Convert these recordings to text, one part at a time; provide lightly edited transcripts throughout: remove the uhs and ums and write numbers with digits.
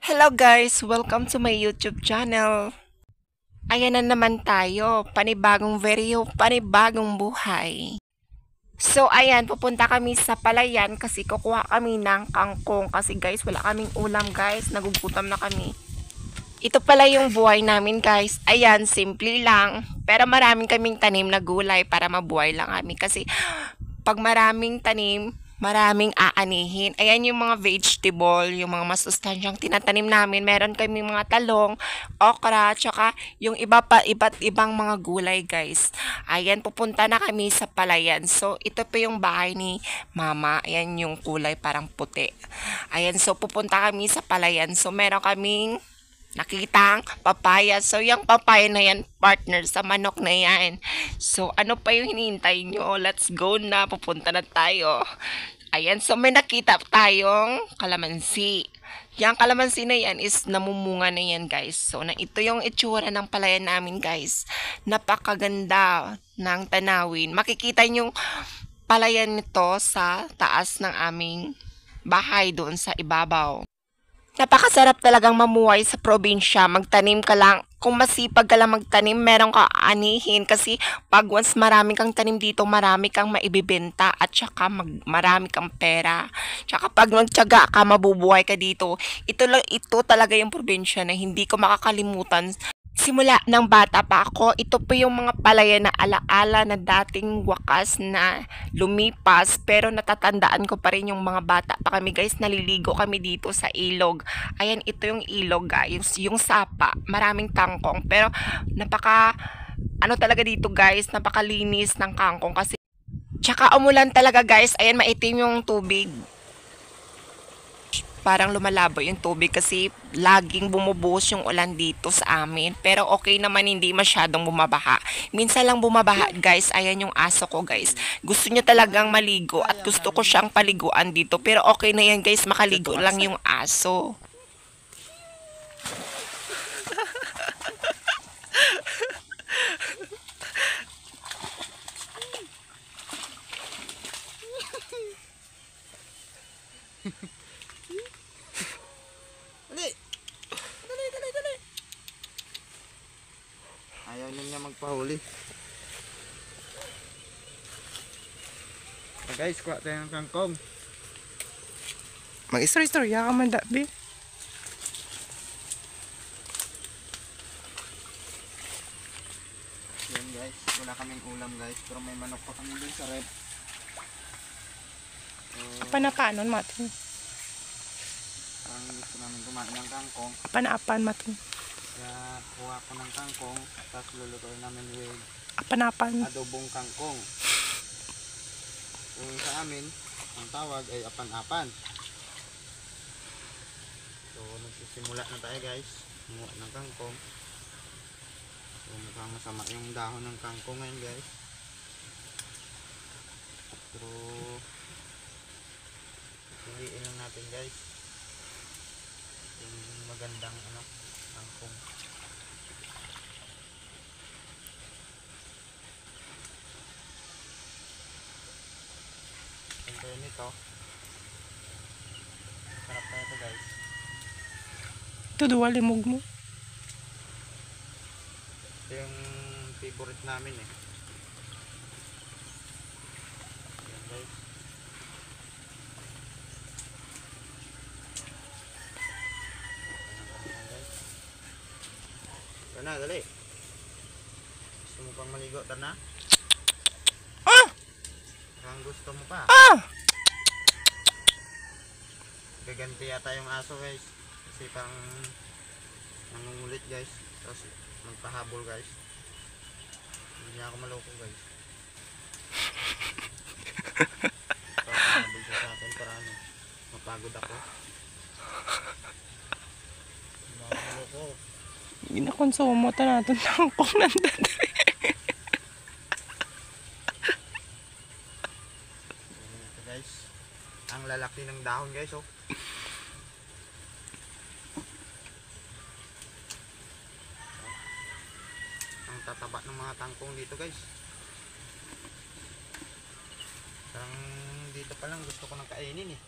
Hello guys! Welcome to my YouTube channel. Ayan na naman tayo, panibagong video, panibagong buhay. So ayan, pupunta kami sa palayan kasi kukuha kami ng kangkong kasi guys, wala kaming ulam guys, nagugutom na kami. Ito pala yung buhay namin guys. Ayan, simple lang. Pero maraming kaming tanim na gulay para mabuhay lang kami kasi pag maraming tanim, maraming aanihin. Ayan yung mga vegetable, yung mga masustansyang tinatanim namin. Meron kami mga talong, okra, tsaka yung iba't ibang mga gulay, guys. Ayan, pupunta na kami sa palayan. So, ito po yung bahay ni Mama. Ayan yung kulay parang puti. Ayan, so pupunta kami sa palayan. So, meron kaming nakitang papaya. So, yung papaya na yan, partner, sa manok na yan. So, ano pa yung hinihintay nyo? Let's go na. Pupunta na tayo. Ayan, so may nakita tayong kalamansi. Yung kalamansi na yan is namumunga na yan, guys. So, ito yung itsura ng palayan namin, guys. Napakaganda ng tanawin. Makikita yung palayan nito sa taas ng aming bahay doon sa ibabaw. Napakasarap talagang mamuhay sa probinsya. Magtanim ka lang. Kung masipag ka lang magtanim, meron ka anihin. Kasi pag once marami kang tanim dito, marami kang maibibenta at saka marami kang pera. Tsaka pag nagtyaga ka, mabubuhay ka dito. Ito talaga yung probinsya na hindi ko makakalimutan. Simula ng bata pa ako, ito po yung mga palayan na alaala na dating wakas na lumipas. Pero natatandaan ko pa rin yung mga bata pa kami guys, naliligo kami dito sa ilog. Ayan, ito yung ilog guys, yung sapa, maraming kangkong. Pero ano talaga dito guys, napakalinis ng kangkong kasi tsaka umulan talaga guys, ayan maitim yung tubig. Parang lumalabo yung tubig kasi laging bumubuhos yung ulan dito sa amin. Pero okay naman, hindi masyadong bumabaha. Minsan lang bumabaha guys. Ayan yung aso ko guys. Gusto niya talagang maligo at gusto ko siyang paliguan dito. Pero okay na yan guys, makaligo lang yung aso. Ayaw na niya magpahuli. So guys, kuha tayo ng kangkong. Mag-istorya ka man dabi. Yan guys, wala kaming ulam guys. Pero may manok pa kami dun sa rep. Apanapanon matin. Parang gusto namin kumain ng kangkong. Apanapan matin. Kaya kuha ko ng kangkong. Tapos lulutuin namin with Apanapan. adobong kangkong. Kung sa amin, ang tawag ay apan-apan. So nagsisimula na tayo guys. Kumuha ng kangkong. So mukhang masama yung dahon ng kangkong ngayon guys. Pero piliin lang natin guys yung magandang kangkong. Ganda yun ito. Sarap na ito guys. Ito duwa limog mo. Ito yung favorite namin eh. Yan guys. Tana, dali. Gusto mo pang maligo, Tana? Parang gusto mo pa. Gaganti yata yung aso guys. Kasi parang nangungulit guys. Tapos magpahabol guys. Hindi niya ako maloko guys. So, pahabol siya sa akin para mapagod ako. Hindi ako maloko. Ginakonsumo ta natin ng kung nandun. Ito guys. Ang lalaki ng dahon guys oh. Ang tataba ng mga kangkong dito guys. Parang dito pa lang gusto ko nang kainin eh.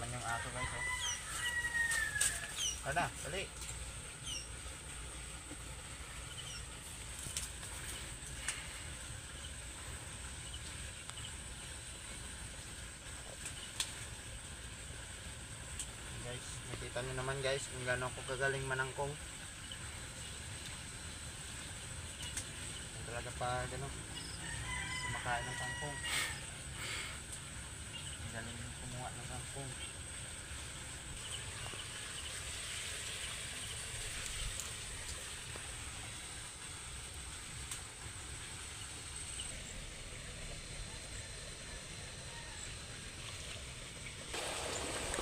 naman yung aso guys. Oh. Ano, dali. Guys, nakita nyo naman guys kung gano'n ako kagaling manangkong. Talaga pa gano'n kumakain ng kangkong. Galing kumuha ng kangkong.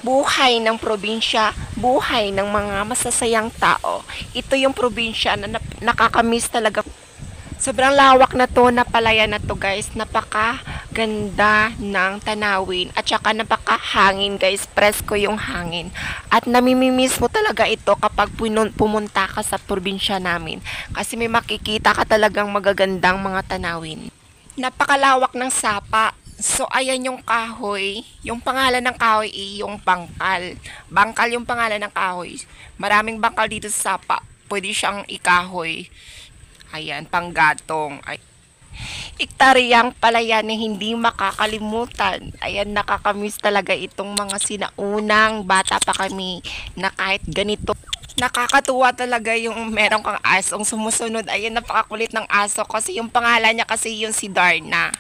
Buhay ng probinsya, buhay ng mga masasayang tao. Ito yung probinsya na nakakamiss talaga. Sobrang lawak na to, na palayan na to guys. Napakaganda ng tanawin at saka napakahangin guys. Presko yung hangin. At namimimiss mo talaga ito kapag pumunta ka sa probinsya namin. Kasi may makikita ka talagang magagandang mga tanawin. Napakalawak ng sapa. So, ayan yung kahoy. Yung pangalan ng kahoy ay yung bangkal. Bangkal yung pangalan ng kahoy. Maraming bangkal dito sa sapa. Pwede siyang ikahoy. Ayan, panggatong. Ay, iktaryang palayan na hindi makakalimutan. Ayan, nakakamiss talaga itong mga sinaunang bata pa kami na kahit ganito. Nakakatuwa talaga yung meron kang asong sumusunod. Ayan, napakakulit ng aso kasi yung pangalan niya kasi yung si Darna.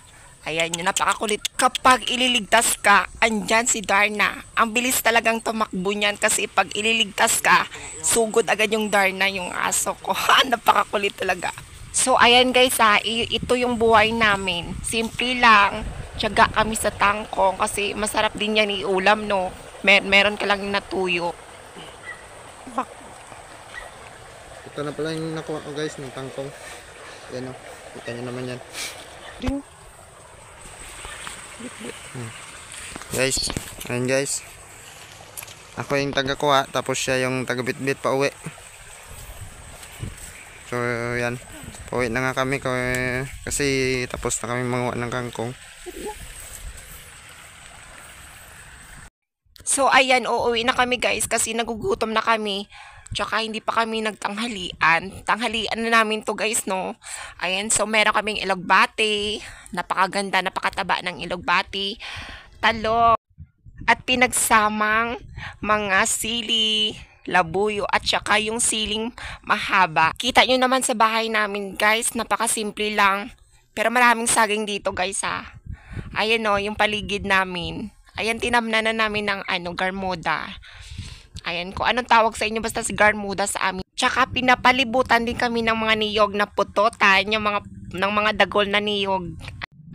Ayan, yung napakakulit. Kapag ililigtas ka, andyan si Darna. Ang bilis talagang tumakbo niyan kasi pag ililigtas ka, sugod agad yung Darna, yung aso ko. Napakakulit talaga. So, ayan guys ito yung buhay namin. Simple lang. Tiyaga kami sa tangkong kasi masarap din yan iulam, no? Meron ka lang natuyo. Ito na pala yung nakuha ko guys ng tangkong. Yan o, kita nyo naman yan. Guys, ayan guys. Ako yung taga-kuha, tapos siya yung taga-bit-bit pa uwi. So yan, pauwi na nga kami kasi tapos na kami manguha ng kangkong. So ayan, uuwi na kami guys kasi nagugutom na kami. Tsaka hindi pa kami nagtanghalian. Tanghalian na namin to guys, no? Ayan, so meron kaming ilogbati. Napakaganda, napakataba ng ilogbati. Talo. At pinagsamang mga sili, labuyo, at saka yung siling mahaba. Kita nyo naman sa bahay namin guys, napakasimple lang. Pero maraming saging dito guys ha. Ayan o, yung paligid namin. Ayan, tinamnan na namin ng garmuda. Ayan, kung anong tawag sa inyo, basta si garmuda sa amin. Tsaka pinapalibutan din kami ng mga niyog na putotan, yung ng mga dagol na niyog.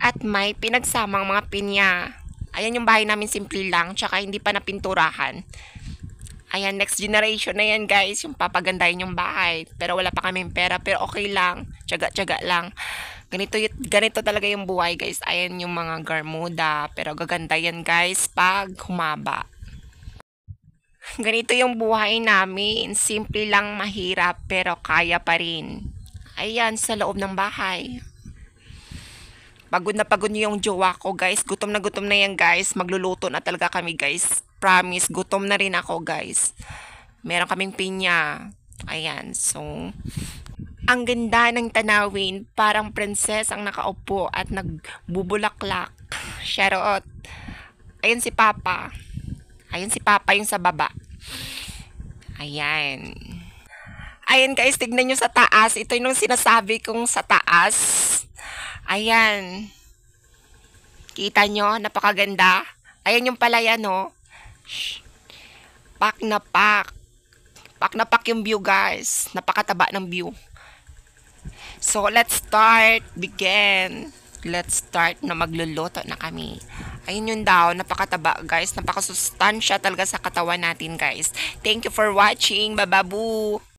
At may pinagsamang mga pinya. Ayan yung bahay namin, simple lang, tsaka hindi pa napinturahan. Ayan, next generation na yan guys, yung papagandahin yung bahay. Pero wala pa kaming pera, pero okay lang, tiyaga-tiyaga lang. Ganito talaga yung buhay guys. Ayan yung mga garmuda, pero gaganda yan guys pag humaba. Ganito yung buhay namin. Simple lang, mahirap, pero kaya pa rin. Ayan, sa loob ng bahay. Pagod na yung jowa ko, guys. Gutom na yan, guys. Magluluto na talaga kami, guys. Promise, gutom na rin ako, guys. Meron kaming pinya. Ayan, so ang ganda ng tanawin. Parang princess ang nakaupo at nagbubulaklak. Charot. Ayan si Papa. Ayan si Papa yung sa baba. Ayan. Ayan guys, tignan nyo sa taas. Ito yung sinasabi kong sa taas. Ayan. Kita nyo, napakaganda. Ayan yung palayan, no? Pak na pak. Pak na pak yung view, guys. Napakataba ng view. So, let's start. Begin. Let's start na magluluto na kami. Ayun yun daw, napakataba guys, napakasustansya talaga sa katawan natin guys. Thank you for watching, bababu!